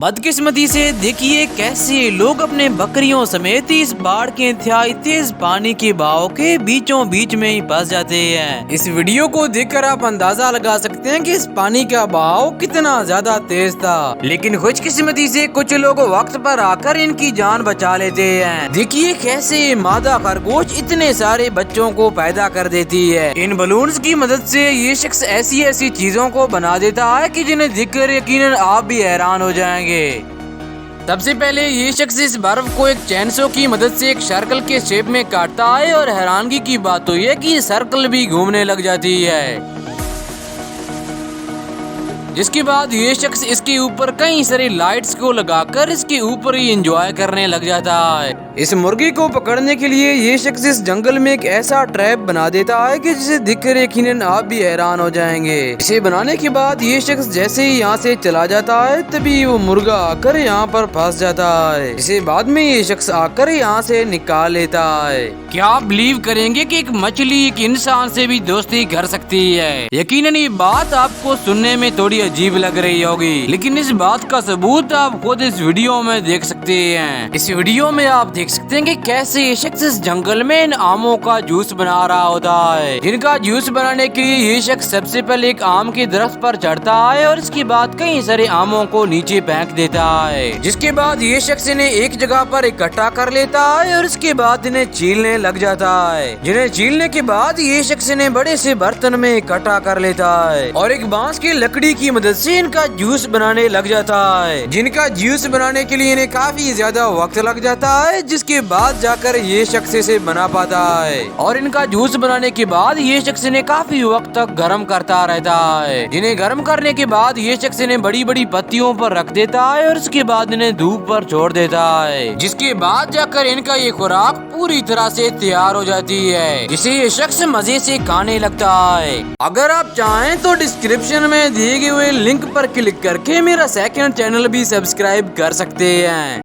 بدقسمتی سے دیکھیے کیسے لوگ اپنے بکریوں سمیت اس باڑھ کے انتہائی تیز پانی کے بہاؤ کے بیچوں بیچ میں ہی پھنس جاتے ہیں۔ اس ویڈیو کو دیکھ کر آپ اندازہ لگا سکتے ہیں کہ اس پانی کا بہاؤ کتنا زیادہ تیز تھا، لیکن خوش قسمتی سے کچھ لوگ وقت پر آ کر ان کی جان بچا لیتے ہیں۔ دیکھیے کیسے مادہ خرگوش اتنے سارے بچوں کو پیدا کر دیتی ہے۔ ان بلونز کی مدد سے یہ شخص ایسی چیزوں کو بنا دیتا ہے کہ جنہیں دیکھ کر یقیناً آپ بھی حیران ہو جائیں گے۔ سب سے پہلے یہ شخص اس برف کو ایک چینسو کی مدد سے ایک سرکل کے شیپ میں کاٹتا ہے، اور حیرانگی کی بات تو یہ کہ یہ سرکل بھی گھومنے لگ جاتی ہے، جس کے بعد یہ شخص اس کے اوپر کئی ساری لائٹس کو لگا کر اس کے اوپر ہی انجوائے کرنے لگ جاتا ہے۔ اس مرغی کو پکڑنے کے لیے یہ شخص اس جنگل میں ایک ایسا ٹریپ بنا دیتا ہے کہ جسے دیکھ کر یقیناً آپ بھی حیران ہو جائیں گے۔ اسے بنانے کے بعد یہ شخص جیسے ہی یہاں سے چلا جاتا ہے تبھی وہ مرغا آ کر یہاں پر پھنس جاتا ہے، جسے بعد میں یہ شخص آ کر یہاں سے نکال لیتا ہے۔ کیا آپ بلیو کریں گے کہ ایک مچھلی ایک انسان سے بھی دوستی کر سکتی ہے؟ یقیناً یہ بات آپ کو سننے میں تھوڑی عجیب لگ رہی ہوگی، لیکن اس بات کا ثبوت آپ خود اس ویڈیو میں دیکھ سکتے ہیں۔ اس ویڈیو میں آپ دیکھ سکتے ہیں کہ کیسے یہ شخص اس جنگل میں ان آموں کا جوس بنا رہا ہوتا ہے، جن کا جوس بنانے کے لیے یہ شخص سب سے پہلے ایک آم کے درخت پر چڑھتا ہے اور اس کے بعد کئی سارے آموں کو نیچے پھینک دیتا ہے، جس کے بعد یہ شخص انہیں ایک جگہ پر اکٹھا کر لیتا ہے اور اس کے بعد انہیں چھیلنے لگ جاتا ہے، جنہیں چھیلنے کے بعد یہ شخص انہیں بڑے سے برتن میں اکٹھا کر لیتا ہے اور ایک بانس کی لکڑی کی مدد سے ان کا جوس بنانے لگ جاتا ہے، جن کا جوس بنانے کے لیے انہیں کافی زیادہ وقت لگ جاتا ہے، جس کے بعد جا کر یہ شخص اسے بنا پاتا ہے۔ اور ان کا جوس بنانے کے بعد یہ شخص انہیں کافی وقت تک گرم کرتا رہتا ہے، جنہیں گرم کرنے کے بعد یہ شخص انہیں بڑی بڑی پتیوں پر رکھ دیتا ہے اور اس کے بعد انہیں دھوپ پر چھوڑ دیتا ہے، جس کے بعد جا کر ان کا یہ خوراک پوری طرح سے تیار ہو جاتی ہے، جسے یہ شخص مزے سے کھانے لگتا ہے۔ اگر آپ چاہیں تو ڈسکرپشن میں دیے گئے ہوئے لنک پر کلک کر کے میرا سیکنڈ چینل بھی سبسکرائب کر سکتے ہیں۔